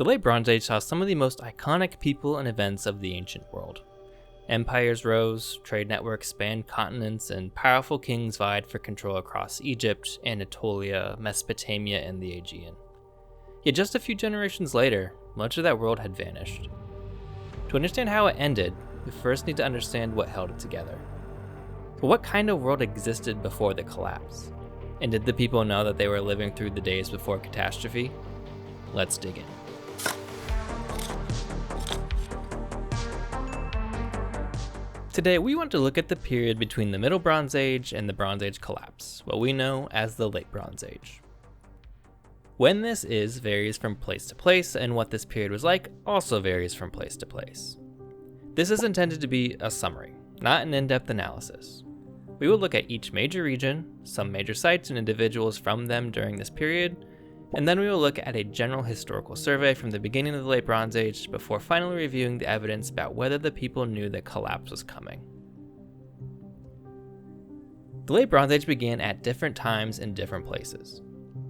The Late Bronze Age saw some of the most iconic people and events of the ancient world. Empires rose, trade networks spanned continents, and powerful kings vied for control across Egypt, Anatolia, Mesopotamia, and the Aegean. Yet just a few generations later, much of that world had vanished. To understand how it ended, we first need to understand what held it together. But what kind of world existed before the collapse? And did the people know that they were living through the days before catastrophe? Let's dig in. Today, we want to look at the period between the Middle Bronze Age and the Bronze Age collapse, what we know as the Late Bronze Age. When this is varies from place to place, and what this period was like also varies from place to place. This is intended to be a summary, not an in-depth analysis. We will look at each major region, some major sites and individuals from them during this period, and then we will look at a general historical survey from the beginning of the Late Bronze Age before finally reviewing the evidence about whether the people knew that collapse was coming. The Late Bronze Age began at different times in different places.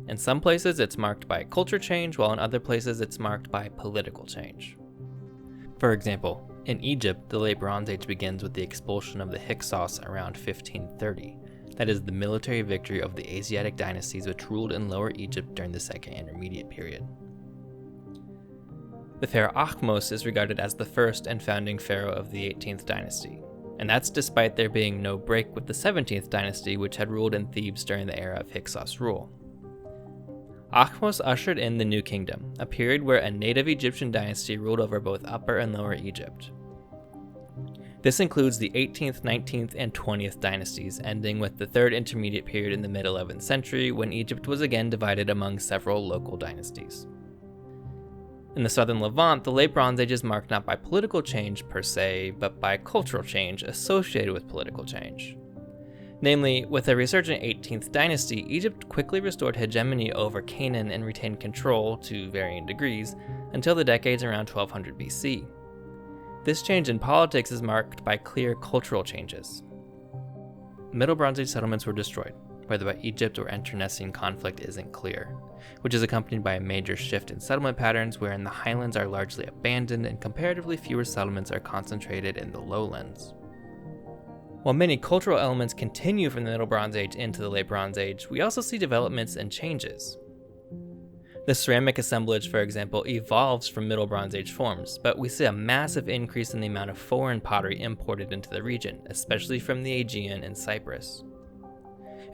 In some places it's marked by culture change, while in other places it's marked by political change. For example, in Egypt, the Late Bronze Age begins with the expulsion of the Hyksos around 1530. That is the military victory of the Asiatic dynasties which ruled in Lower Egypt during the Second Intermediate period. The pharaoh Ahmose is regarded as the first and founding pharaoh of the 18th dynasty, and that's despite there being no break with the 17th dynasty which had ruled in Thebes during the era of Hyksos rule. Ahmose ushered in the New Kingdom, a period where a native Egyptian dynasty ruled over both Upper and Lower Egypt. This includes the 18th, 19th, and 20th dynasties, ending with the Third Intermediate period in the mid-11th century when Egypt was again divided among several local dynasties. In the Southern Levant, the Late Bronze Age is marked not by political change per se, but by cultural change associated with political change. Namely, with a resurgent 18th dynasty, Egypt quickly restored hegemony over Canaan and retained control, to varying degrees, until the decades around 1200 BC. This change in politics is marked by clear cultural changes. Middle Bronze Age settlements were destroyed, whether by Egypt or internecine conflict isn't clear, which is accompanied by a major shift in settlement patterns wherein the highlands are largely abandoned and comparatively fewer settlements are concentrated in the lowlands. While many cultural elements continue from the Middle Bronze Age into the Late Bronze Age, we also see developments and changes. The ceramic assemblage, for example, evolves from Middle Bronze Age forms, but we see a massive increase in the amount of foreign pottery imported into the region, especially from the Aegean and Cyprus.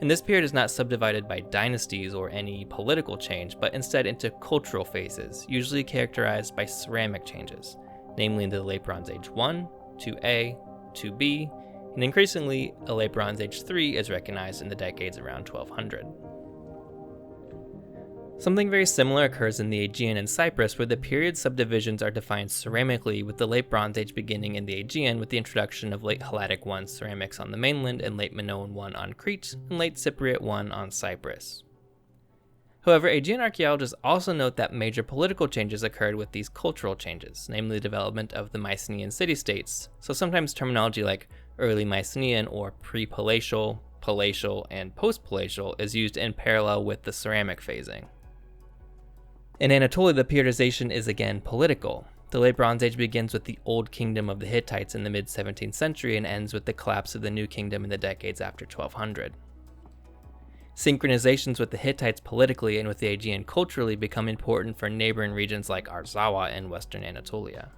And this period is not subdivided by dynasties or any political change, but instead into cultural phases, usually characterized by ceramic changes, namely into the Late Bronze Age 1, 2A, 2B, and increasingly, a Late Bronze Age 3 is recognized in the decades around 1200. Something very similar occurs in the Aegean and Cyprus, where the period subdivisions are defined ceramically, with the Late Bronze Age beginning in the Aegean with the introduction of Late Helladic I ceramics on the mainland and Late Minoan I on Crete, and Late Cypriot I on Cyprus. However, Aegean archaeologists also note that major political changes occurred with these cultural changes, namely the development of the Mycenaean city-states, so sometimes terminology like early Mycenaean or pre-palatial, palatial, and post-palatial is used in parallel with the ceramic phasing. In Anatolia, the periodization is again political. The Late Bronze Age begins with the Old Kingdom of the Hittites in the mid-17th century and ends with the collapse of the New Kingdom in the decades after 1200. Synchronizations with the Hittites politically and with the Aegean culturally become important for neighboring regions like Arzawa and western Anatolia.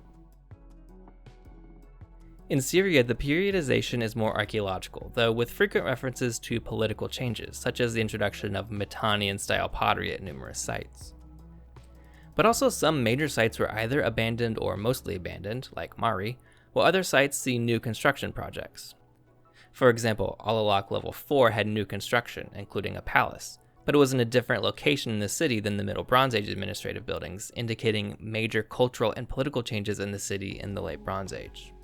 In Syria, the periodization is more archaeological, though with frequent references to political changes, such as the introduction of Mitannian-style pottery at numerous sites. But also some major sites were either abandoned or mostly abandoned, like Mari, while other sites see new construction projects. For example, Alalak Level 4 had new construction, including a palace, but it was in a different location in the city than the Middle Bronze Age administrative buildings, indicating major cultural and political changes in the city in the Late Bronze Age.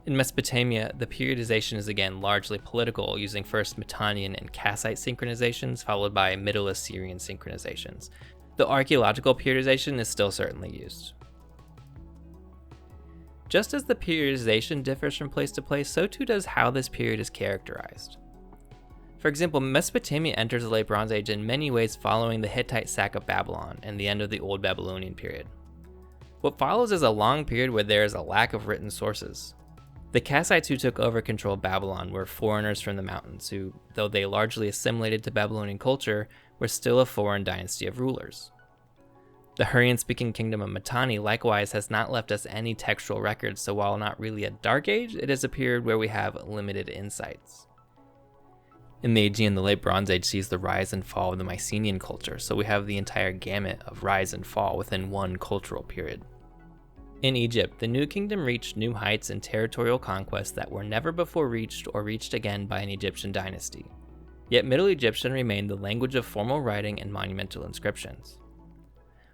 In Mesopotamia, the periodization is again largely political, using first Mitannian and Kassite synchronizations, followed by Middle Assyrian synchronizations, though archaeological periodization is still certainly used. Just as the periodization differs from place to place, so too does how this period is characterized. For example, Mesopotamia enters the Late Bronze Age in many ways following the Hittite sack of Babylon and the end of the Old Babylonian period. What follows is a long period where there is a lack of written sources. The Kassites who took over control of Babylon were foreigners from the mountains who, though they largely assimilated to Babylonian culture, were still a foreign dynasty of rulers. The Hurrian-speaking kingdom of Mitanni likewise has not left us any textual records, so while not really a dark age, it is a period where we have limited insights. In the Aegean, the Late Bronze Age sees the rise and fall of the Mycenaean culture, so we have the entire gamut of rise and fall within one cultural period. In Egypt, the New Kingdom reached new heights in territorial conquest that were never before reached or reached again by an Egyptian dynasty. Yet Middle Egyptian remained the language of formal writing and monumental inscriptions.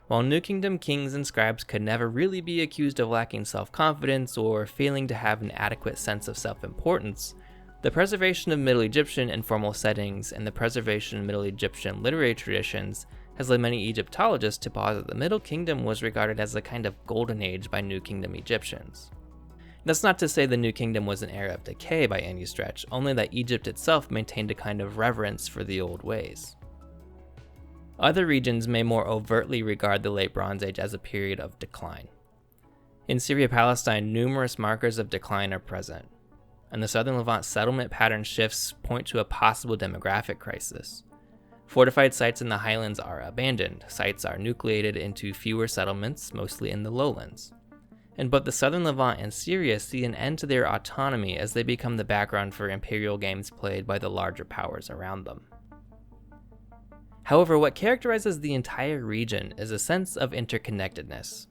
While New Kingdom kings and scribes could never really be accused of lacking self-confidence or failing to have an adequate sense of self-importance, the preservation of Middle Egyptian in formal settings and the preservation of Middle Egyptian literary traditions has led many Egyptologists to posit the Middle Kingdom was regarded as a kind of golden age by New Kingdom Egyptians. That's not to say the New Kingdom was an era of decay by any stretch, only that Egypt itself maintained a kind of reverence for the old ways. Other regions may more overtly regard the Late Bronze Age as a period of decline. In Syria-Palestine, numerous markers of decline are present, and the Southern Levant settlement pattern shifts point to a possible demographic crisis. Fortified sites in the highlands are abandoned, sites are nucleated into fewer settlements, mostly in the lowlands. And both the Southern Levant and Syria see an end to their autonomy as they become the background for imperial games played by the larger powers around them. However, what characterizes the entire region is a sense of interconnectedness.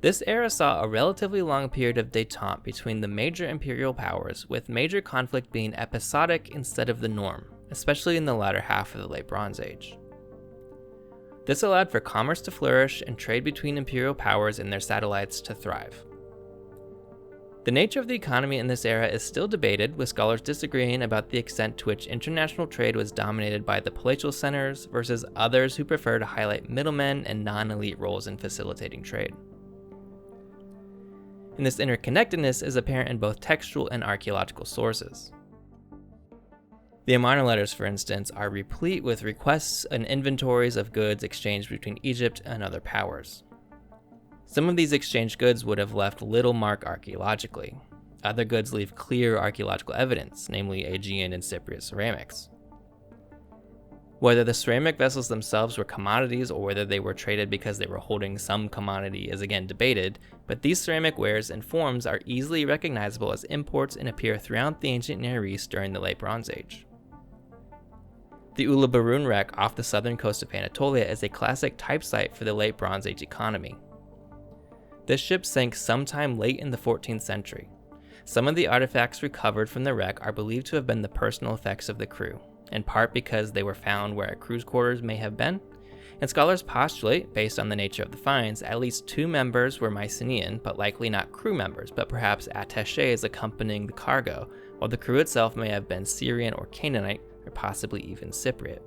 This era saw a relatively long period of détente between the major imperial powers, with major conflict being episodic instead of the norm, especially in the latter half of the Late Bronze Age. This allowed for commerce to flourish and trade between imperial powers and their satellites to thrive. The nature of the economy in this era is still debated, with scholars disagreeing about the extent to which international trade was dominated by the palatial centers versus others who prefer to highlight middlemen and non-elite roles in facilitating trade. And this interconnectedness is apparent in both textual and archaeological sources. The Amarna letters, for instance, are replete with requests and inventories of goods exchanged between Egypt and other powers. Some of these exchanged goods would have left little mark archaeologically. Other goods leave clear archaeological evidence, namely Aegean and Cypriot ceramics. Whether the ceramic vessels themselves were commodities or whether they were traded because they were holding some commodity is again debated, but these ceramic wares and forms are easily recognizable as imports and appear throughout the ancient Near East during the Late Bronze Age. The Uluburun wreck off the southern coast of Anatolia is a classic type site for the Late Bronze Age economy. This ship sank sometime late in the 14th century. Some of the artifacts recovered from the wreck are believed to have been the personal effects of the crew, in part because they were found where crew's quarters may have been, and scholars postulate, based on the nature of the finds, at least 2 members were Mycenaean, but likely not crew members, but perhaps attachés accompanying the cargo, while the crew itself may have been Syrian or Canaanite, or possibly even Cypriot.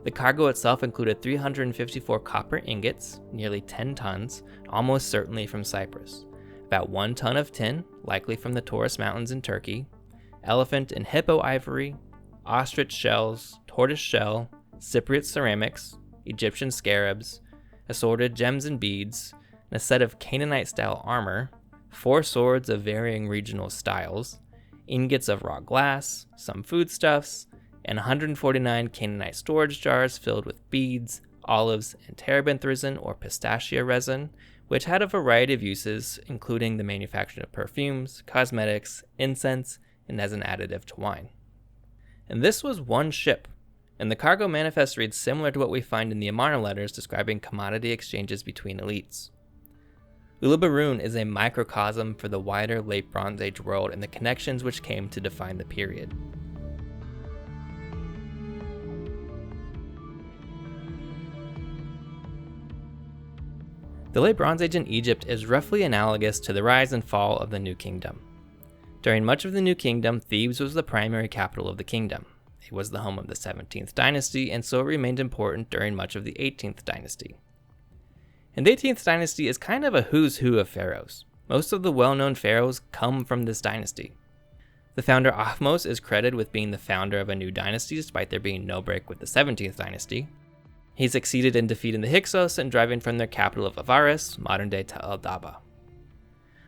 The cargo itself included 354 copper ingots, nearly 10 tons, almost certainly from Cyprus, about 1 ton of tin, likely from the Taurus Mountains in Turkey, elephant and hippo ivory, ostrich shells, tortoise shell, Cypriot ceramics, Egyptian scarabs, assorted gems and beads, and a set of Canaanite-style armor, 4 swords of varying regional styles, ingots of raw glass, some foodstuffs, and 149 Canaanite storage jars filled with beads, olives, and terebinth resin or pistachia resin, which had a variety of uses, including the manufacture of perfumes, cosmetics, incense, and as an additive to wine. And this was one ship, and the cargo manifest reads similar to what we find in the Amarna letters describing commodity exchanges between elites. Uluburun is a microcosm for the wider Late Bronze Age world and the connections which came to define the period. The Late Bronze Age in Egypt is roughly analogous to the rise and fall of the New Kingdom. During much of the New Kingdom, Thebes was the primary capital of the kingdom. It was the home of the 17th dynasty, and so it remained important during much of the 18th dynasty. And the 18th dynasty is kind of a who's who of pharaohs. Most of the well-known pharaohs come from this dynasty. The founder Ahmose is credited with being the founder of a new dynasty despite there being no break with the 17th dynasty. He succeeded in defeating the Hyksos and driving from their capital of Avaris, modern-day Tel el-Daba.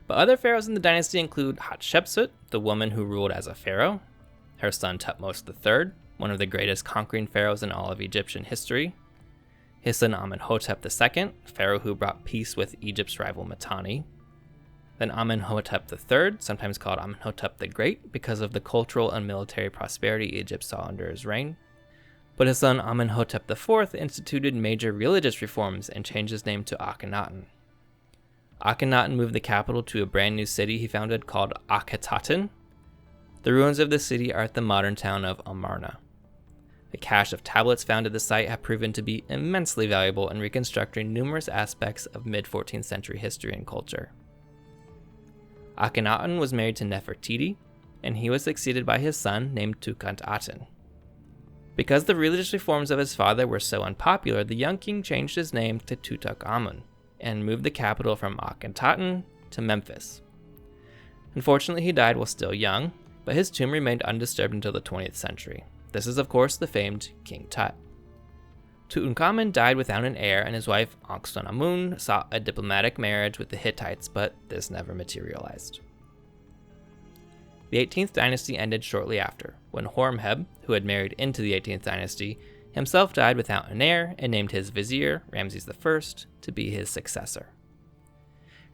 But other pharaohs in the dynasty include Hatshepsut, the woman who ruled as a pharaoh, her son Thutmose III, one of the greatest conquering pharaohs in all of Egyptian history, his son Amenhotep II, pharaoh who brought peace with Egypt's rival Mitanni, then Amenhotep III, sometimes called Amenhotep the Great because of the cultural and military prosperity Egypt saw under his reign. But his son Amenhotep IV instituted major religious reforms and changed his name to Akhenaten. Akhenaten moved the capital to a brand new city he founded called Akhetaten. The ruins of the city are at the modern town of Amarna. The cache of tablets found at the site have proven to be immensely valuable in reconstructing numerous aspects of mid-14th century history and culture. Akhenaten was married to Nefertiti, and he was succeeded by his son named Tukhanaten. Because the religious reforms of his father were so unpopular, the young king changed his name to Tutankhamun and moved the capital from Akhetaten to Memphis. Unfortunately, he died while still young, but his tomb remained undisturbed until the 20th century. This is, of course, the famed King Tut. Tutankhamun died without an heir, and his wife Ankhesenamun sought a diplomatic marriage with the Hittites, but this never materialized. The 18th dynasty ended shortly after, when Horemheb, who had married into the 18th dynasty, himself died without an heir and named his vizier, Ramses I, to be his successor.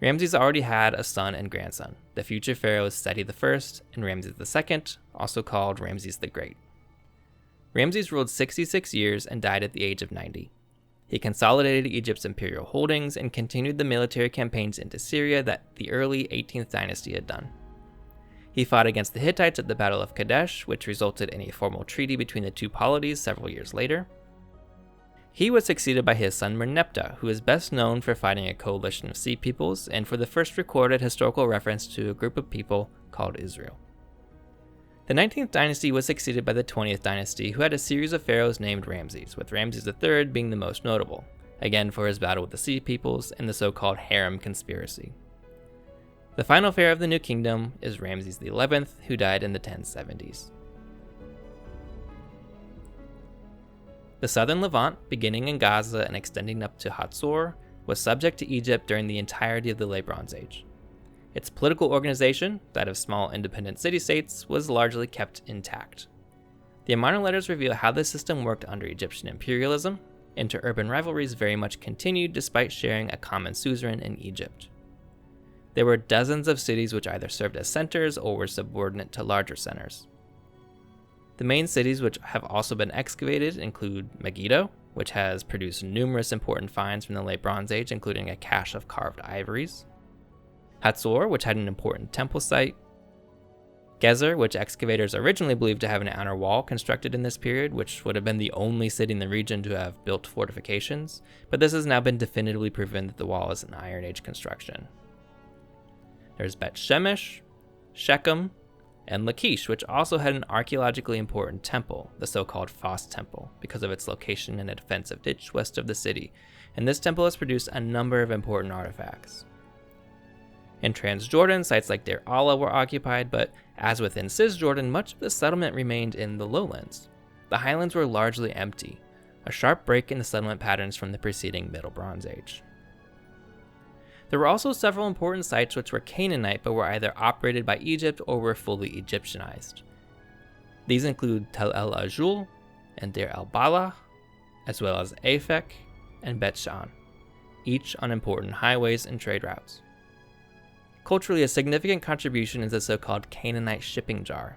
Ramses already had a son and grandson, the future pharaohs Seti I and Ramses II, also called Ramses the Great. Ramses ruled 66 years and died at the age of 90. He consolidated Egypt's imperial holdings and continued the military campaigns into Syria that the early 18th dynasty had done. He fought against the Hittites at the Battle of Kadesh, which resulted in a formal treaty between the two polities several years later. He was succeeded by his son Merneptah, who is best known for fighting a coalition of sea peoples and for the first recorded historical reference to a group of people called Israel. The 19th dynasty was succeeded by the 20th dynasty, who had a series of pharaohs named Ramses, with Ramses III being the most notable, again for his battle with the sea peoples and the so-called harem conspiracy. The final pharaoh of the new kingdom is Ramses XI, who died in the 1070s. The Southern Levant, beginning in Gaza and extending up to Hatzor, was subject to Egypt during the entirety of the Late Bronze Age. Its political organization, that of small independent city-states, was largely kept intact. The Amarna letters reveal how the system worked under Egyptian imperialism. Inter-urban rivalries very much continued despite sharing a common suzerain in Egypt. There were dozens of cities which either served as centers or were subordinate to larger centers. The main cities which have also been excavated include Megiddo, which has produced numerous important finds from the Late Bronze Age, including a cache of carved ivories; Hatzor, which had an important temple site; Gezer, which excavators originally believed to have an outer wall constructed in this period, which would have been the only city in the region to have built fortifications, but this has now been definitively proven that the wall is an Iron Age construction. There's Bet Shemesh, Shechem, and Lachish, which also had an archaeologically important temple, the so-called Phos Temple, because of its location in a defensive ditch west of the city, and this temple has produced a number of important artifacts. In Transjordan, sites like Deir Allah were occupied, but as within Cisjordan, much of the settlement remained in the lowlands. The highlands were largely empty, a sharp break in the settlement patterns from the preceding Middle Bronze Age. There were also several important sites which were Canaanite but were either operated by Egypt or were fully Egyptianized. These include Tel El Ajul and Deir el Balah, as well as Aphek and Bet Shan, each on important highways and trade routes. Culturally, a significant contribution is the so-called Canaanite shipping jar.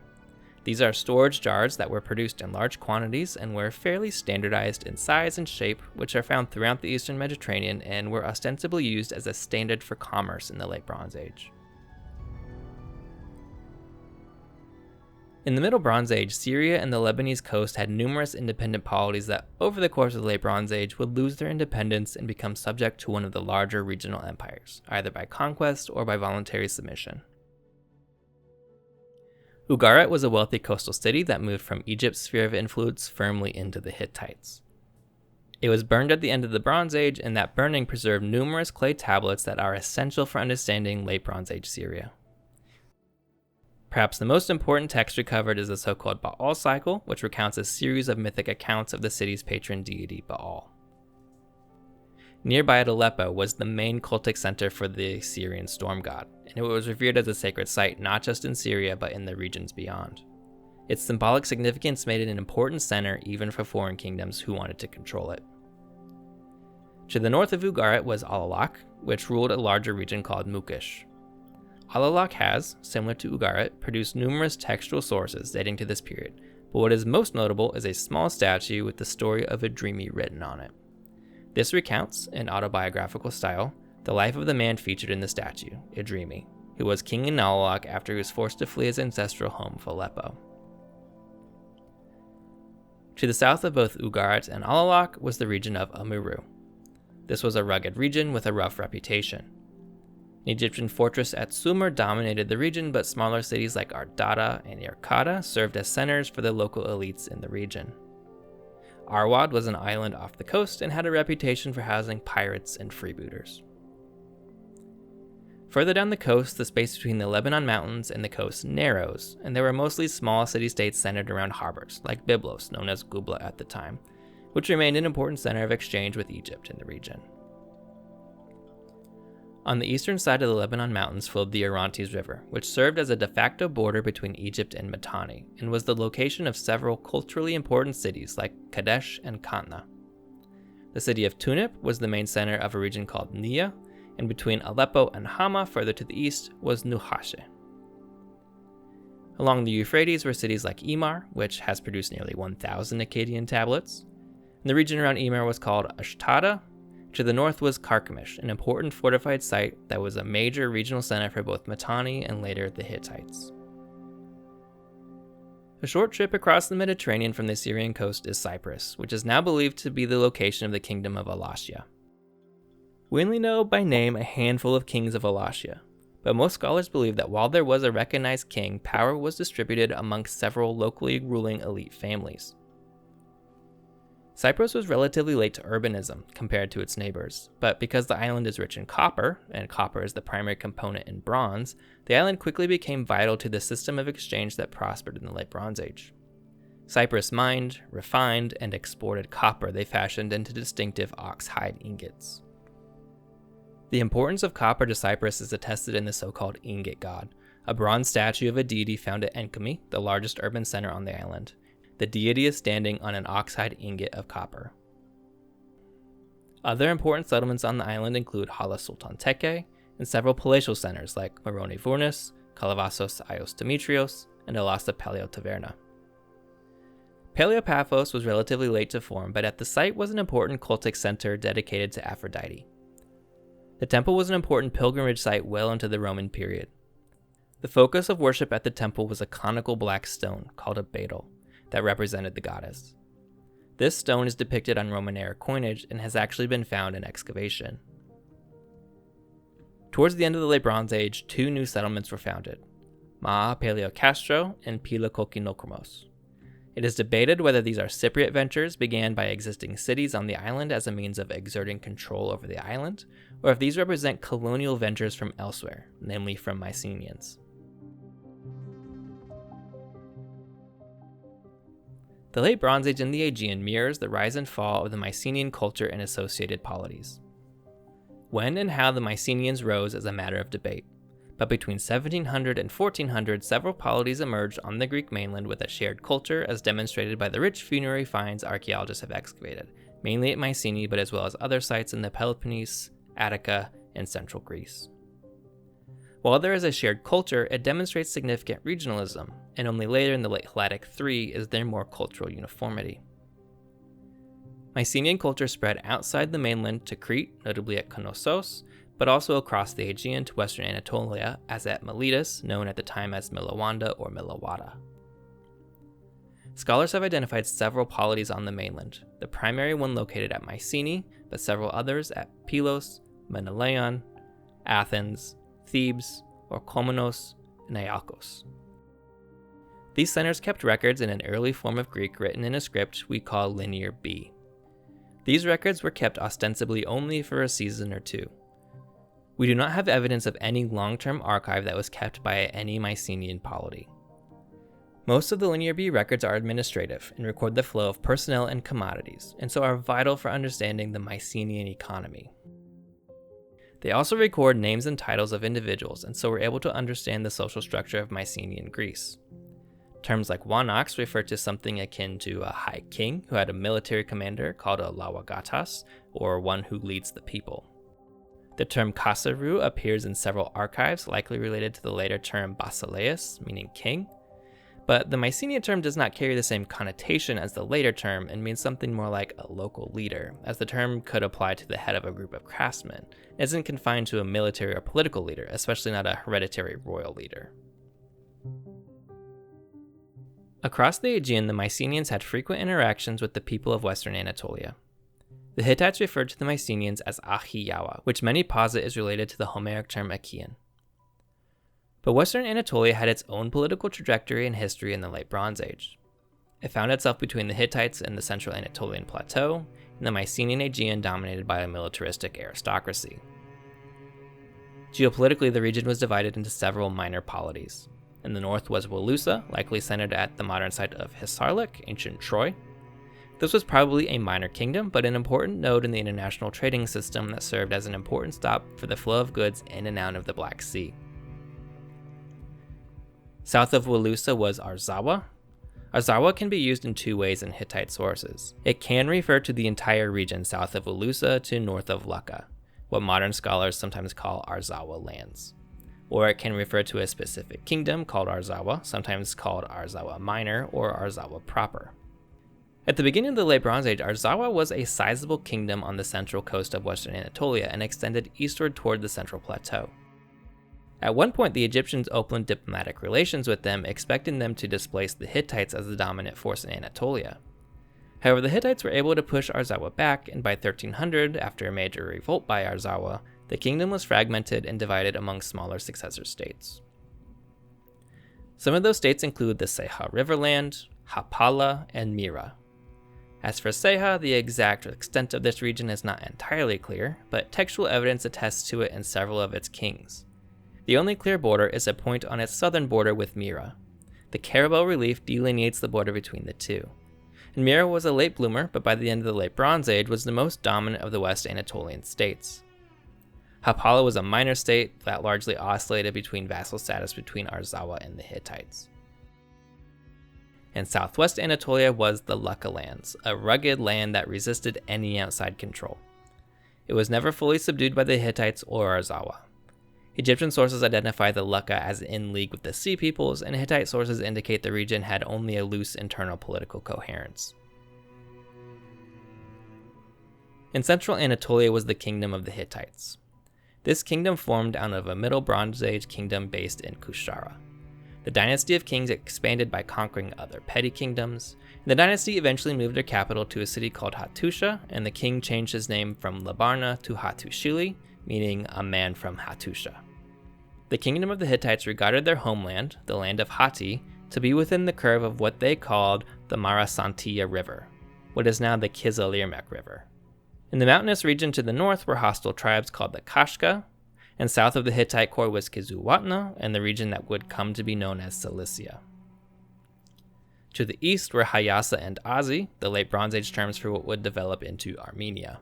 These are storage jars that were produced in large quantities and were fairly standardized in size and shape, which are found throughout the Eastern Mediterranean and were ostensibly used as a standard for commerce in the Late Bronze Age. In the Middle Bronze Age, Syria and the Lebanese coast had numerous independent polities that, over the course of the Late Bronze Age, would lose their independence and become subject to one of the larger regional empires, either by conquest or by voluntary submission. Ugarit was a wealthy coastal city that moved from Egypt's sphere of influence firmly into the Hittites. It was burned at the end of the Bronze Age, and that burning preserved numerous clay tablets that are essential for understanding Late Bronze Age Syria. Perhaps the most important text recovered is the so-called Baal cycle, which recounts a series of mythic accounts of the city's patron deity Baal. Nearby at Aleppo was the main cultic center for the Syrian storm god, and it was revered as a sacred site not just in Syria but in the regions beyond. Its symbolic significance made it an important center even for foreign kingdoms who wanted to control it. To the north of Ugarit was Alalak, which ruled a larger region called Mukish. Alalak has, similar to Ugarit, produced numerous textual sources dating to this period, but what is most notable is a small statue with the story of Idrimi written on it. This recounts, in autobiographical style, the life of the man featured in the statue, Idrimi, who was king in Alalak after he was forced to flee his ancestral home of Aleppo. To the south of both Ugarit and Alalak was the region of Amuru. This was a rugged region with a rough reputation. An Egyptian fortress at Sumer dominated the region, but smaller cities like Ardada and Irkada served as centers for the local elites in the region. Arwad was an island off the coast and had a reputation for housing pirates and freebooters. Further down the coast, the space between the Lebanon mountains and the coast narrows, and there were mostly small city-states centered around harbors, like Byblos, known as Gubla at the time, which remained an important center of exchange with Egypt in the region. On the eastern side of the Lebanon mountains flowed the Orontes River, which served as a de facto border between Egypt and Mitanni, and was the location of several culturally important cities like Kadesh and Kantna. The city of Tunip was the main center of a region called Nia, and between Aleppo and Hama further to the east was Nuhashe. Along the Euphrates were cities like Imar, which has produced nearly 1,000 Akkadian tablets. And the region around Imar was called Ashtada. To the north was Carchemish, an important fortified site that was a major regional center for both Mitanni and later the Hittites. A short trip across the Mediterranean from the Syrian coast is Cyprus, which is now believed to be the location of the kingdom of Wallachia. We only know by name a handful of kings of Wallachia, but most scholars believe that while there was a recognized king, power was distributed amongst several locally ruling elite families. Cyprus was relatively late to urbanism compared to its neighbors, but because the island is rich in copper, and copper is the primary component in bronze, the island quickly became vital to the system of exchange that prospered in the Late Bronze Age. Cyprus mined, refined, and exported copper they fashioned into distinctive ox-hide ingots. The importance of copper to Cyprus is attested in the so-called ingot god, a bronze statue of a deity found at Enkumi, the largest urban center on the island. The deity is standing on an oxide ingot of copper. Other important settlements on the island include Hala Sultan Teke and several palatial centers like Moroni Furnas, Kalavassos Ios Demetrios, and Elasa Paleo Taverna. Paleopaphos was relatively late to form, but at the site was an important cultic center dedicated to Aphrodite. The temple was an important pilgrimage site well into the Roman period. The focus of worship at the temple was a conical black stone called a beetle that represented the goddess. This stone is depicted on Roman era coinage and has actually been found in excavation. Towards the end of the Late Bronze Age, two new settlements were founded, Maa Paleocastro and Pila Kokinokromos. It is debated whether these are Cypriot ventures began by existing cities on the island as a means of exerting control over the island, or if these represent colonial ventures from elsewhere, namely from Mycenaeans. The Late Bronze Age in the Aegean mirrors the rise and fall of the Mycenaean culture and associated polities. When and how the Mycenaeans rose is a matter of debate, but between 1700 and 1400 several polities emerged on the Greek mainland with a shared culture as demonstrated by the rich funerary finds archaeologists have excavated, mainly at Mycenae but as well as other sites in the Peloponnese, Attica, and central Greece. While there is a shared culture, it demonstrates significant regionalism, and only later in the late Helladic III is there more cultural uniformity. Mycenaean culture spread outside the mainland to Crete, notably at Knossos, but also across the Aegean to western Anatolia, as at Miletus, known at the time as Milawanda or Milawada. Scholars have identified several polities on the mainland, the primary one located at Mycenae, but several others at Pylos, Menelaon, Athens, Thebes, or Orchomenos, and Iolcos. These centers kept records in an early form of Greek written in a script we call Linear B. These records were kept ostensibly only for a season or two. We do not have evidence of any long-term archive that was kept by any Mycenaean polity. Most of the Linear B records are administrative and record the flow of personnel and commodities, and so are vital for understanding the Mycenaean economy. They also record names and titles of individuals, and so we're able to understand the social structure of Mycenaean Greece. Terms like wanox refer to something akin to a high king who had a military commander called a lawagatas, or one who leads the people. The term kasaru appears in several archives, likely related to the later term basileus, meaning king. But the Mycenaean term does not carry the same connotation as the later term and means something more like a local leader, as the term could apply to the head of a group of craftsmen. It isn't confined to a military or political leader, especially not a hereditary royal leader. Across the Aegean, the Mycenaeans had frequent interactions with the people of Western Anatolia. The Hittites referred to the Mycenaeans as Ahiyawa, which many posit is related to the Homeric term Aegean. But Western Anatolia had its own political trajectory and history in the Late Bronze Age. It found itself between the Hittites and the Central Anatolian Plateau, and the Mycenaean Aegean dominated by a militaristic aristocracy. Geopolitically, the region was divided into several minor polities. In the north was Walusa, likely centered at the modern site of Hisarlik, ancient Troy. This was probably a minor kingdom, but an important node in the international trading system that served as an important stop for the flow of goods in and out of the Black Sea. South of Walusa was Arzawa. Arzawa can be used in two ways in Hittite sources. It can refer to the entire region south of Walusa to north of Lukka, what modern scholars sometimes call Arzawa lands. Or it can refer to a specific kingdom called Arzawa, sometimes called Arzawa Minor or Arzawa proper. At the beginning of the Late Bronze Age, Arzawa was a sizable kingdom on the central coast of Western Anatolia and extended eastward toward the Central Plateau. At one point, the Egyptians opened diplomatic relations with them, expecting them to displace the Hittites as the dominant force in Anatolia. However, the Hittites were able to push Arzawa back, and by 1300, after a major revolt by Arzawa, the kingdom was fragmented and divided among smaller successor states. Some of those states include the Seha Riverland, Hapala, and Mira. As for Seha, the exact extent of this region is not entirely clear, but textual evidence attests to it in several of its kings. The only clear border is a point on its southern border with Mira. The caravelle relief delineates the border between the two. And Mira was a late bloomer, but by the end of the Late Bronze Age was the most dominant of the West Anatolian states. Hapala was a minor state that largely oscillated between vassal status between Arzawa and the Hittites. And southwest Anatolia was the Lukka lands, a rugged land that resisted any outside control. It was never fully subdued by the Hittites or Arzawa. Egyptian sources identify the Lukka as in league with the Sea Peoples, and Hittite sources indicate the region had only a loose internal political coherence. In central Anatolia was the kingdom of the Hittites. This kingdom formed out of a Middle Bronze Age kingdom based in Kushara. The dynasty of kings expanded by conquering other petty kingdoms, and the dynasty eventually moved their capital to a city called Hattusha, and the king changed his name from Labarna to Hattushili, meaning a man from Hattusha. The kingdom of the Hittites regarded their homeland, the land of Hatti, to be within the curve of what they called the Marasantia River, what is now the Kizilirmak River. In the mountainous region to the north were hostile tribes called the Kashka, and south of the Hittite core was Kizuwatna and the region that would come to be known as Cilicia. To the east were Hayasa and Azi, the Late Bronze Age terms for what would develop into Armenia.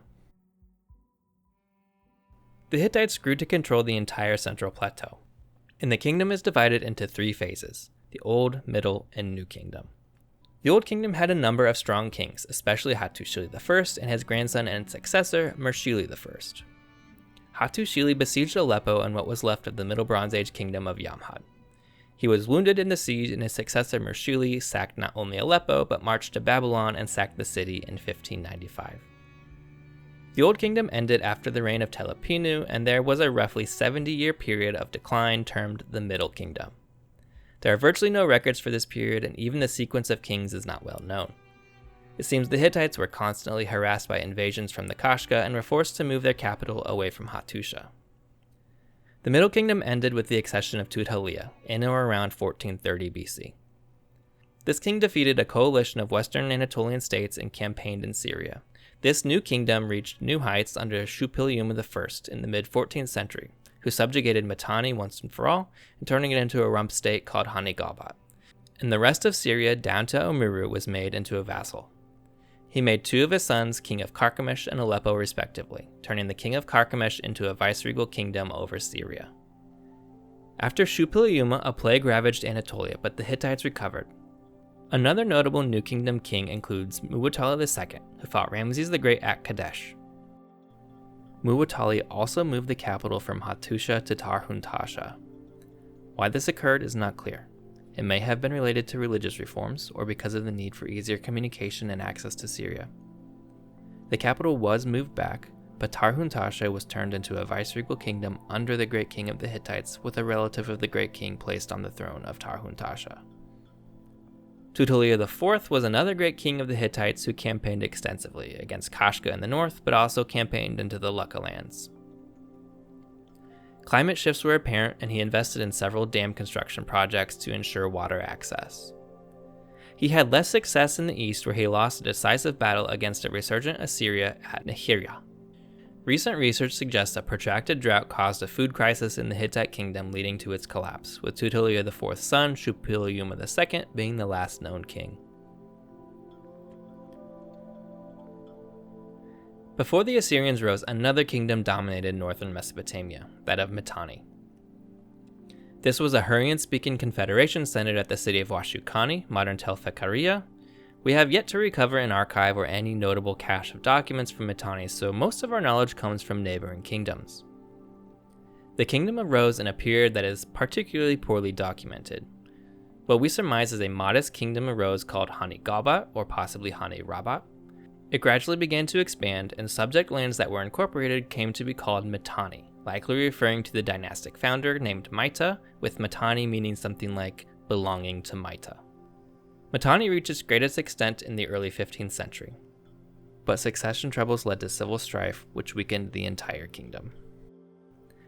The Hittites grew to control the entire Central Plateau, and the kingdom is divided into three phases: the Old, Middle, and New Kingdom. The Old Kingdom had a number of strong kings, especially Hattushili I and his grandson and successor, Mershili I. Hattushili besieged Aleppo and what was left of the Middle Bronze Age kingdom of Yamhad. He was wounded in the siege, and his successor Mershili sacked not only Aleppo, but marched to Babylon and sacked the city in 1595. The Old Kingdom ended after the reign of Telepinu, and there was a roughly 70-year period of decline termed the Middle Kingdom. There are virtually no records for this period, and even the sequence of kings is not well known. It seems the Hittites were constantly harassed by invasions from the Kashka and were forced to move their capital away from Hattusha. The Middle Kingdom ended with the accession of Tudhaliya in or around 1430 BC. This king defeated a coalition of Western Anatolian states and campaigned in Syria. This new kingdom reached new heights under Shupilliuma I in the mid-14th century, who subjugated Mitanni once and for all, and turning it into a rump state called Hani-Galbat. And the rest of Syria down to Omiru was made into a vassal. He made 2 of his sons king of Carchemish and Aleppo respectively, turning the king of Carchemish into a viceregal kingdom over Syria. After Shuppiluliuma, a plague ravaged Anatolia, but the Hittites recovered. Another notable New Kingdom king includes Muwatalli II, who fought Ramses the Great at Kadesh. Muwatalli also moved the capital from Hattusha to Tarhuntasha. Why this occurred is not clear. It may have been related to religious reforms, or because of the need for easier communication and access to Syria. The capital was moved back, but Tarhuntasha was turned into a viceregal kingdom under the Great King of the Hittites, with a relative of the Great King placed on the throne of Tarhuntasha. Tutulia IV was another great king of the Hittites who campaigned extensively against Kashga in the north, but also campaigned into the Lucca lands. Climate shifts were apparent, and he invested in several dam construction projects to ensure water access. He had less success in the east, where he lost a decisive battle against a resurgent Assyria at Nahirya. Recent research suggests a protracted drought caused a food crisis in the Hittite kingdom, leading to its collapse, with Tutulia IV's son, Shuppiluliuma II, being the last known king. Before the Assyrians rose, another kingdom dominated northern Mesopotamia, that of Mitanni. This was a Hurrian-speaking confederation centered at the city of Washukani, modern Tel Fekariya. We have yet to recover an archive or any notable cache of documents from Mitanni, so most of our knowledge comes from neighboring kingdoms. The kingdom arose in a period that is particularly poorly documented. What we surmise is a modest kingdom arose called Hani-Galbat, or possibly Hani-Rabat. It gradually began to expand, and subject lands that were incorporated came to be called Mitanni, likely referring to the dynastic founder named Maita, with Mitanni meaning something like belonging to Maita. Mitanni reached its greatest extent in the early 15th century, but succession troubles led to civil strife, which weakened the entire kingdom.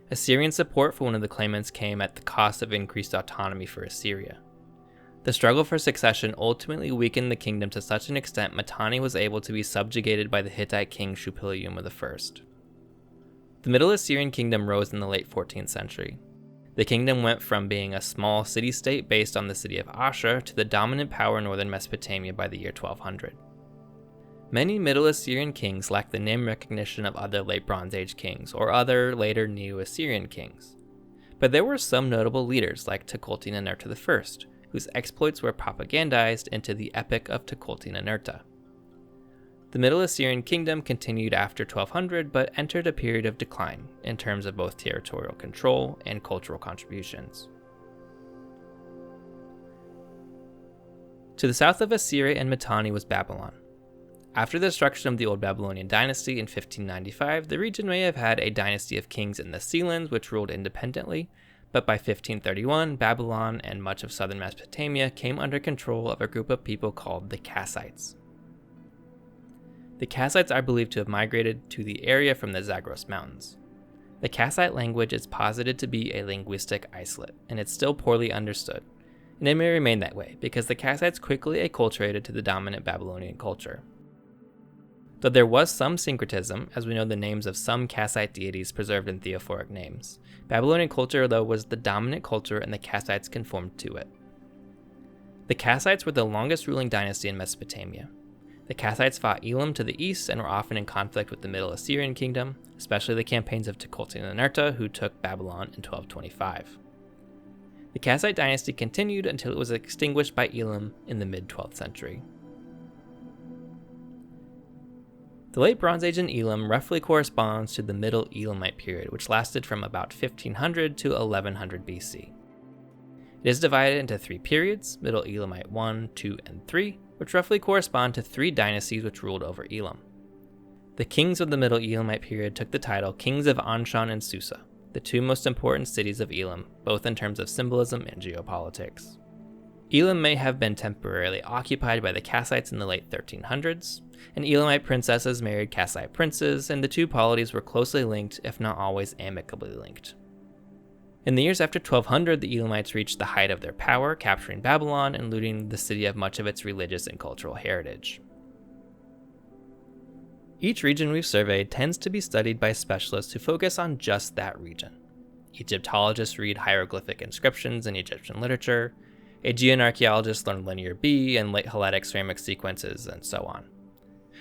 Assyrian support for one of the claimants came at the cost of increased autonomy for Assyria. The struggle for succession ultimately weakened the kingdom to such an extent Mitanni was able to be subjugated by the Hittite king Shuppiluliuma I. The Middle Assyrian kingdom rose in the late 14th century. The kingdom went from being a small city-state based on the city of Ashur to the dominant power in northern Mesopotamia by the year 1200. Many Middle Assyrian kings lacked the name recognition of other late Bronze Age kings or other later Neo-Assyrian kings. But there were some notable leaders like Tukulti-Ninurta I, whose exploits were propagandized into the Epic of Tukulti-Ninurta. The Middle Assyrian kingdom continued after 1200, but entered a period of decline in terms of both territorial control and cultural contributions. To the south of Assyria and Mitanni was Babylon. After the destruction of the Old Babylonian dynasty in 1595, the region may have had a dynasty of kings in the Sealands which ruled independently, but by 1531, Babylon and much of southern Mesopotamia came under control of a group of people called the Kassites. The Kassites are believed to have migrated to the area from the Zagros Mountains. The Kassite language is posited to be a linguistic isolate, and it's still poorly understood, and it may remain that way because the Kassites quickly acculturated to the dominant Babylonian culture. Though there was some syncretism, as we know the names of some Kassite deities preserved in theophoric names, Babylonian culture, though, was the dominant culture and the Kassites conformed to it. The Kassites were the longest ruling dynasty in Mesopotamia. The Kassites fought Elam to the east and were often in conflict with the Middle Assyrian kingdom, especially the campaigns of Tukulti-Ninurta, who took Babylon in 1225. The Kassite dynasty continued until it was extinguished by Elam in the mid-12th century. The Late Bronze Age in Elam roughly corresponds to the Middle Elamite period, which lasted from about 1500 to 1100 BC. It is divided into three periods, Middle Elamite 1, 2, and 3, which roughly correspond to three dynasties which ruled over Elam. The kings of the Middle Elamite period took the title Kings of Anshan and Susa, the two most important cities of Elam, both in terms of symbolism and geopolitics. Elam may have been temporarily occupied by the Kassites in the late 1300s, and Elamite princesses married Kassite princes, and the two polities were closely linked, if not always amicably linked. In the years after 1200, the Elamites reached the height of their power, capturing Babylon and looting the city of much of its religious and cultural heritage. Each region we've surveyed tends to be studied by specialists who focus on just that region. Egyptologists read hieroglyphic inscriptions in Egyptian literature, Aegean archaeologists learn Linear B and late Helladic ceramic sequences, and so on.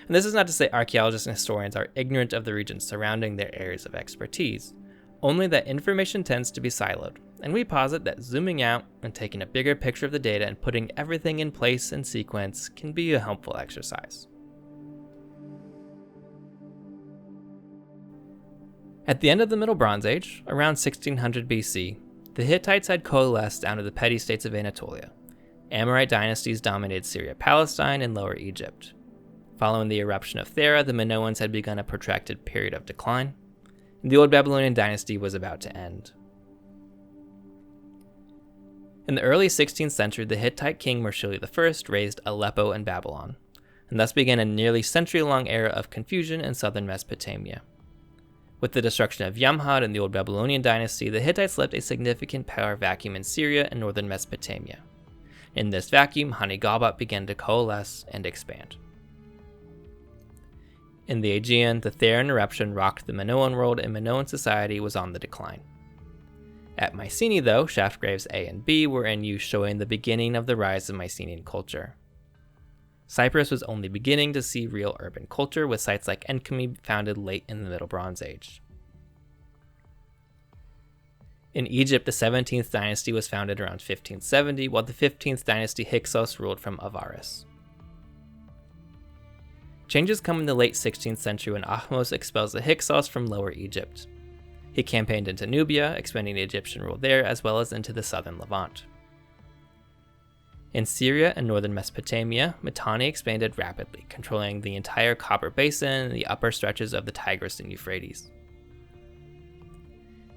And this is not to say archaeologists and historians are ignorant of the regions surrounding their areas of expertise, only that information tends to be siloed, and we posit that zooming out and taking a bigger picture of the data and putting everything in place and sequence can be a helpful exercise. At the end of the Middle Bronze Age, around 1600 BC, the Hittites had coalesced down to the petty states of Anatolia. Amorite dynasties dominated Syria-Palestine and Lower Egypt. Following the eruption of Thera, the Minoans had begun a protracted period of decline, and the Old Babylonian dynasty was about to end. In the early 16th century, the Hittite king Mursili I raised Aleppo and Babylon, and thus began a nearly century-long era of confusion in southern Mesopotamia. With the destruction of Yamhad and the Old Babylonian dynasty, the Hittites left a significant power vacuum in Syria and northern Mesopotamia. In this vacuum, Hani-Galbat began to coalesce and expand. In the Aegean, the Theran eruption rocked the Minoan world and Minoan society was on the decline. At Mycenae, though, shaft graves A and B were in use, showing the beginning of the rise of Mycenaean culture. Cyprus was only beginning to see real urban culture, with sites like Enkami founded late in the Middle Bronze Age. In Egypt, the 17th dynasty was founded around 1570, while the 15th dynasty Hyksos ruled from Avaris. Changes come in the late 16th century when Ahmose expels the Hyksos from Lower Egypt. He campaigned into Nubia, expanding the Egyptian rule there, as well as into the Southern Levant. In Syria and northern Mesopotamia, Mitanni expanded rapidly, controlling the entire Copper Basin and the upper stretches of the Tigris and Euphrates.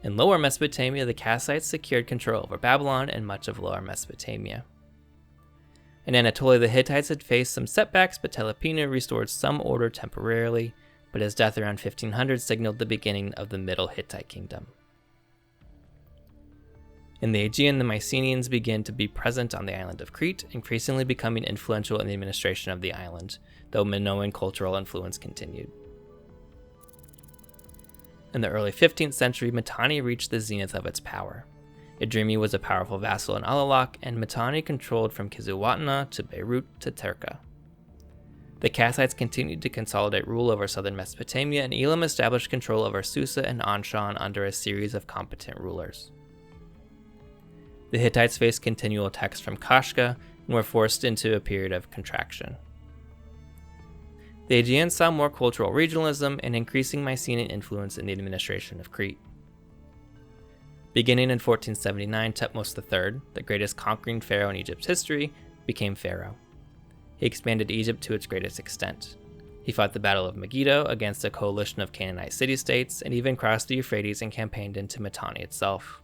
In lower Mesopotamia, the Kassites secured control over Babylon and much of lower Mesopotamia. In Anatolia, the Hittites had faced some setbacks, but Telepinu restored some order temporarily, but his death around 1500 signaled the beginning of the Middle Hittite Kingdom. In the Aegean, the Mycenaeans began to be present on the island of Crete, increasingly becoming influential in the administration of the island, though Minoan cultural influence continued. In the early 15th century, Mitanni reached the zenith of its power. Idrimi was a powerful vassal in Alalak, and Mitanni controlled from Kizuwatna to Beirut to Terka. The Kassites continued to consolidate rule over southern Mesopotamia, and Elam established control over Susa and Anshan under a series of competent rulers. The Hittites faced continual attacks from Kashka and were forced into a period of contraction. The Aegean saw more cultural regionalism and increasing Mycenaean influence in the administration of Crete. Beginning in 1479, Thutmose III, the greatest conquering pharaoh in Egypt's history, became pharaoh. He expanded Egypt to its greatest extent. He fought the Battle of Megiddo against a coalition of Canaanite city-states and even crossed the Euphrates and campaigned into Mitanni itself.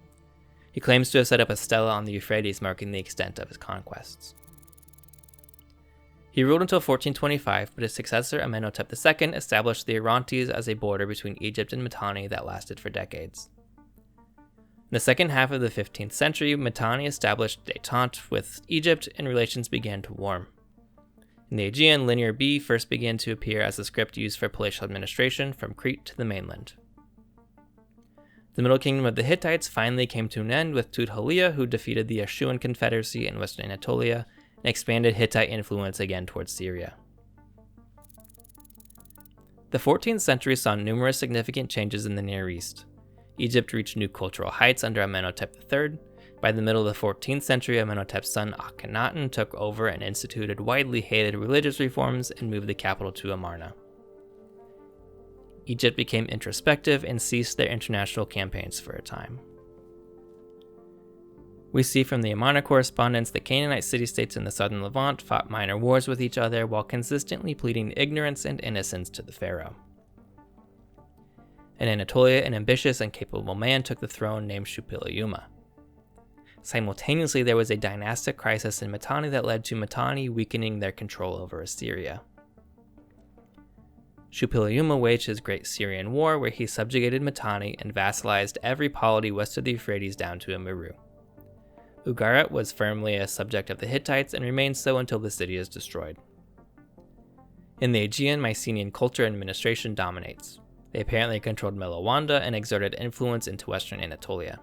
He claims to have set up a stela on the Euphrates marking the extent of his conquests. He ruled until 1425, but his successor Amenhotep II established the Orontes as a border between Egypt and Mitanni that lasted for decades. In the second half of the 15th century, Mitanni established détente with Egypt and relations began to warm. In the Aegean, Linear B first began to appear as a script used for palatial administration from Crete to the mainland. The Middle Kingdom of the Hittites finally came to an end with Tudhaliya, who defeated the Ashuan Confederacy in western Anatolia and expanded Hittite influence again towards Syria. The 14th century saw numerous significant changes in the Near East. Egypt reached new cultural heights under Amenhotep III. By the middle of the 14th century, Amenhotep's son Akhenaten took over and instituted widely hated religious reforms and moved the capital to Amarna. Egypt became introspective and ceased their international campaigns for a time. We see from the Amarna correspondence that Canaanite city-states in the southern Levant fought minor wars with each other while consistently pleading ignorance and innocence to the pharaoh. In Anatolia, an ambitious and capable man took the throne named Shupiliyuma. Simultaneously, there was a dynastic crisis in Mitanni that led to Mitanni weakening their control over Assyria. Shupiliyuma waged his Great Syrian War, where he subjugated Mitanni and vassalized every polity west of the Euphrates down to Amiru. Ugarit was firmly a subject of the Hittites and remains so until the city is destroyed. In the Aegean, Mycenaean culture and administration dominates. They apparently controlled Melawanda and exerted influence into western Anatolia.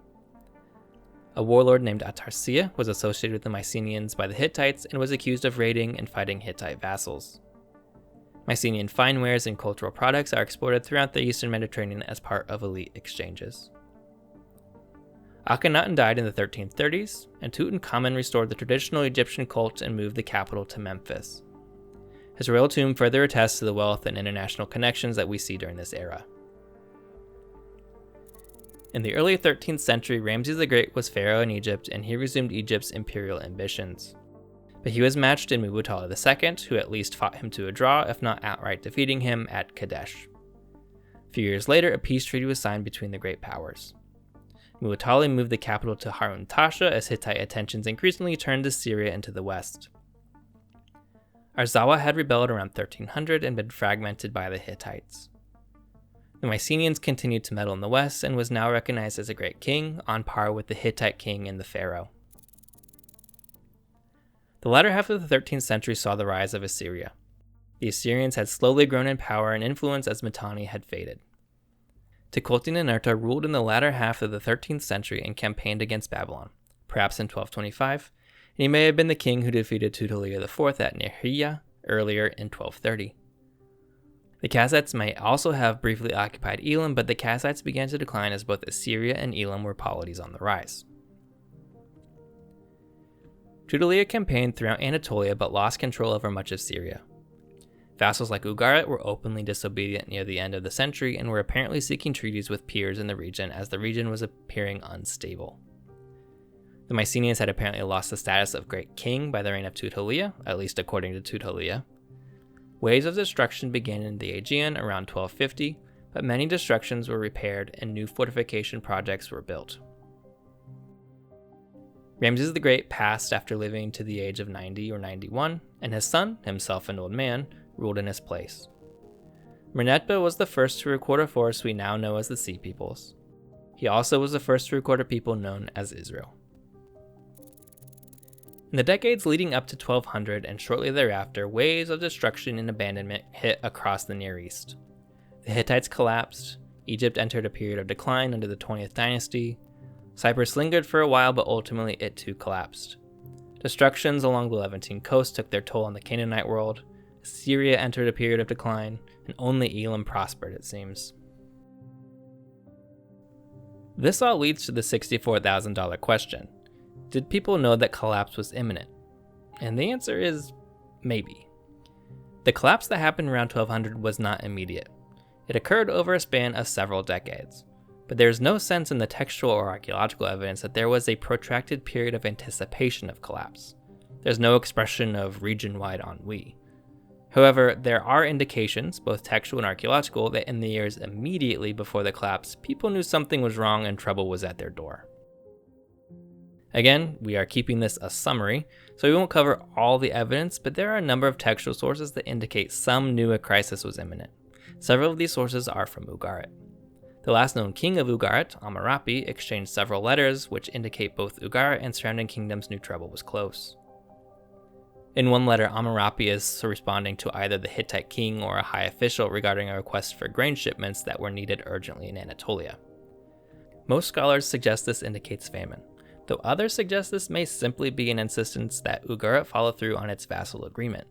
A warlord named Atarsia was associated with the Mycenaeans by the Hittites and was accused of raiding and fighting Hittite vassals. Mycenaean fine wares and cultural products are exported throughout the eastern Mediterranean as part of elite exchanges. Akhenaten died in the 1330s, and Tutankhamun restored the traditional Egyptian cult and moved the capital to Memphis. His royal tomb further attests to the wealth and international connections that we see during this era. In the early 13th century, Ramses the Great was pharaoh in Egypt, and he resumed Egypt's imperial ambitions. But he was matched in Muwatalli II, who at least fought him to a draw, if not outright defeating him, at Kadesh. A few years later, a peace treaty was signed between the great powers. Muwatalli moved the capital to Harun Tasha as Hittite attentions increasingly turned to Syria and to the west. Arzawa had rebelled around 1300 and been fragmented by the Hittites. The Mycenaeans continued to meddle in the west and was now recognized as a great king, on par with the Hittite king and the pharaoh. The latter half of the 13th century saw the rise of Assyria. The Assyrians had slowly grown in power and influence as Mitanni had faded. Tukulti-Ninurta ruled in the latter half of the 13th century and campaigned against Babylon, perhaps in 1225, and he may have been the king who defeated Tudhaliya IV at Nehriya earlier in 1230. The Kassites may also have briefly occupied Elam, but the Kassites began to decline as both Assyria and Elam were polities on the rise. Tudhaliya campaigned throughout Anatolia but lost control over much of Syria. Vassals like Ugarit were openly disobedient near the end of the century and were apparently seeking treaties with peers in the region as the region was appearing unstable. The Mycenaeans had apparently lost the status of great king by the reign of Tudhaliya, at least according to Tudhaliya. Waves of destruction began in the Aegean around 1250, but many destructions were repaired and new fortification projects were built. Ramses the Great passed after living to the age of 90 or 91, and his son, himself an old man, ruled in his place. Mernetba was the first to record a force we now know as the Sea Peoples. He also was the first to record a people known as Israel. In the decades leading up to 1200 and shortly thereafter, waves of destruction and abandonment hit across the Near East. The Hittites collapsed, Egypt entered a period of decline under the 20th dynasty, Cyprus lingered for a while but ultimately it too collapsed. Destructions along the Levantine coast took their toll on the Canaanite world, Syria entered a period of decline, and only Elam prospered, it seems. This all leads to the $64,000 question. Did people know that collapse was imminent? And the answer is maybe. The collapse that happened around 1200 was not immediate. It occurred over a span of several decades. But there is no sense in the textual or archaeological evidence that there was a protracted period of anticipation of collapse. There's no expression of region-wide ennui. However, there are indications, both textual and archaeological, that in the years immediately before the collapse, people knew something was wrong and trouble was at their door. Again, we are keeping this a summary, so we won't cover all the evidence, but there are a number of textual sources that indicate some knew a crisis was imminent. Several of these sources are from Ugarit. The last known king of Ugarit, Amurapi, exchanged several letters which indicate both Ugarit and surrounding kingdoms knew trouble was close. In one letter, Amurapi is responding to either the Hittite king or a high official regarding a request for grain shipments that were needed urgently in Anatolia. Most scholars suggest this indicates famine, though others suggest this may simply be an insistence that Ugarit follow through on its vassal agreement.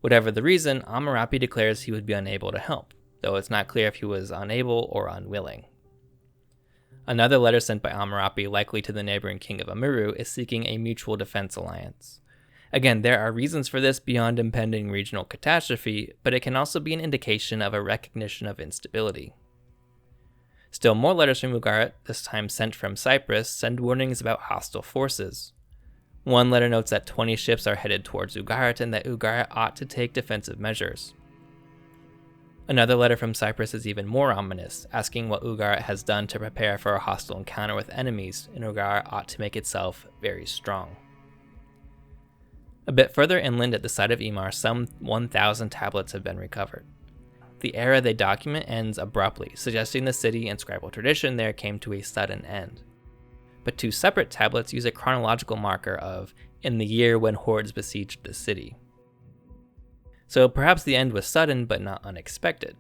Whatever the reason, Amurapi declares he would be unable to help, though it's not clear if he was unable or unwilling. Another letter sent by Amurapi, likely to the neighboring king of Amuru, is seeking a mutual defense alliance. Again, there are reasons for this beyond impending regional catastrophe, but it can also be an indication of a recognition of instability. Still more letters from Ugarit, this time sent from Cyprus, send warnings about hostile forces. One letter notes that 20 ships are headed towards Ugarit and that Ugarit ought to take defensive measures. Another letter from Cyprus is even more ominous, asking what Ugarit has done to prepare for a hostile encounter with enemies, and Ugarit ought to make itself very strong. A bit further inland at the site of Emar, some 1,000 tablets have been recovered. The era they document ends abruptly, suggesting the city and scribal tradition there came to a sudden end. But two separate tablets use a chronological marker of in the year when hordes besieged the city. So perhaps the end was sudden but not unexpected.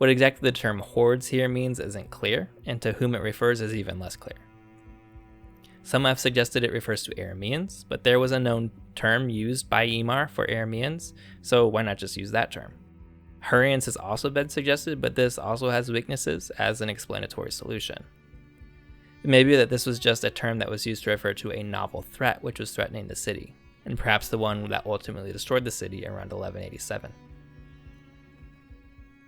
What exactly the term hordes here means isn't clear, and to whom it refers is even less clear. Some have suggested it refers to Arameans, but there was a known term used by Emar for Arameans, so why not just use that term? Hurrians has also been suggested, but this also has weaknesses as an explanatory solution. It may be that this was just a term that was used to refer to a novel threat which was threatening the city, and perhaps the one that ultimately destroyed the city around 1187.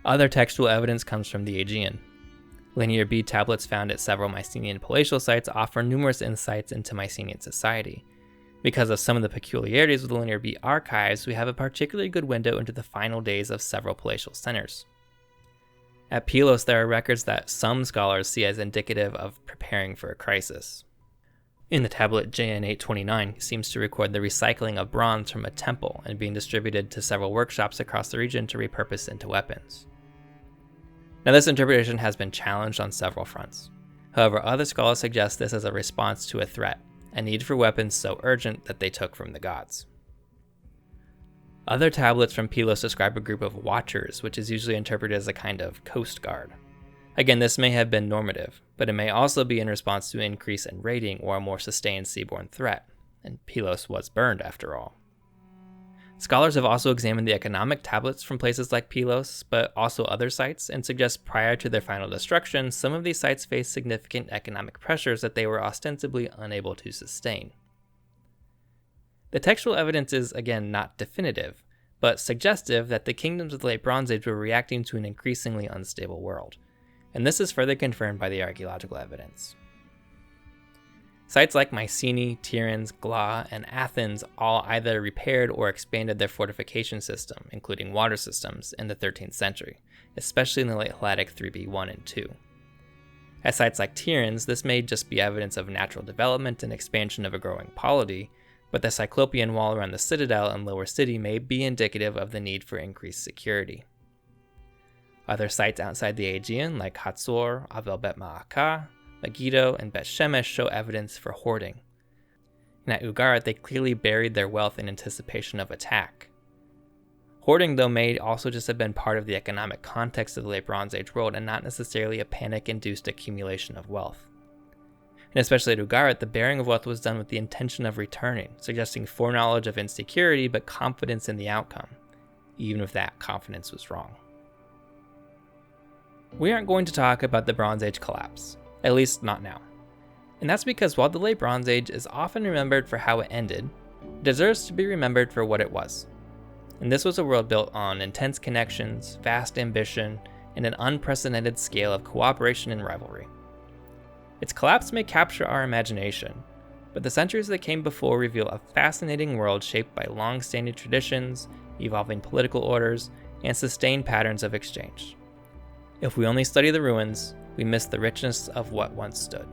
Other textual evidence comes from the Aegean. Linear bead tablets found at several Mycenaean palatial sites offer numerous insights into Mycenaean society. Because of some of the peculiarities of the linear bead archives, we have a particularly good window into the final days of several palatial centers. At Pylos, there are records that some scholars see as indicative of preparing for a crisis. In the tablet JN 829 seems to record the recycling of bronze from a temple and being distributed to several workshops across the region to repurpose into weapons. Now, this interpretation has been challenged on several fronts. However, other scholars suggest this as a response to a threat, a need for weapons so urgent that they took from the gods. Other tablets from Pylos describe a group of watchers, which is usually interpreted as a kind of coast guard. Again, this may have been normative, but it may also be in response to an increase in raiding or a more sustained seaborne threat, and Pylos was burned after all. Scholars have also examined the economic tablets from places like Pylos, but also other sites, and suggest prior to their final destruction, some of these sites faced significant economic pressures that they were ostensibly unable to sustain. The textual evidence is, again, not definitive, but suggestive that the kingdoms of the Late Bronze Age were reacting to an increasingly unstable world, and this is further confirmed by the archaeological evidence. Sites like Mycenae, Tiryns, Gla, and Athens all either repaired or expanded their fortification system, including water systems, in the 13th century, especially in the late Helladic 3B1 and 2. At sites like Tiryns, this may just be evidence of natural development and expansion of a growing polity, but the Cyclopean wall around the citadel and lower city may be indicative of the need for increased security. Other sites outside the Aegean, like Hatzor, Avel Bet Ma'akah, Megiddo, and Bet Shemesh show evidence for hoarding. And at Ugarit, they clearly buried their wealth in anticipation of attack. Hoarding, though, may also just have been part of the economic context of the Late Bronze Age world and not necessarily a panic-induced accumulation of wealth. And especially at Ugarit, the burying of wealth was done with the intention of returning, suggesting foreknowledge of insecurity but confidence in the outcome, even if that confidence was wrong. We aren't going to talk about the Bronze Age collapse. At least not now. And that's because while the Late Bronze Age is often remembered for how it ended, it deserves to be remembered for what it was. And this was a world built on intense connections, vast ambition, and an unprecedented scale of cooperation and rivalry. Its collapse may capture our imagination, but the centuries that came before reveal a fascinating world shaped by long-standing traditions, evolving political orders, and sustained patterns of exchange. If we only study the ruins, we miss the richness of what once stood.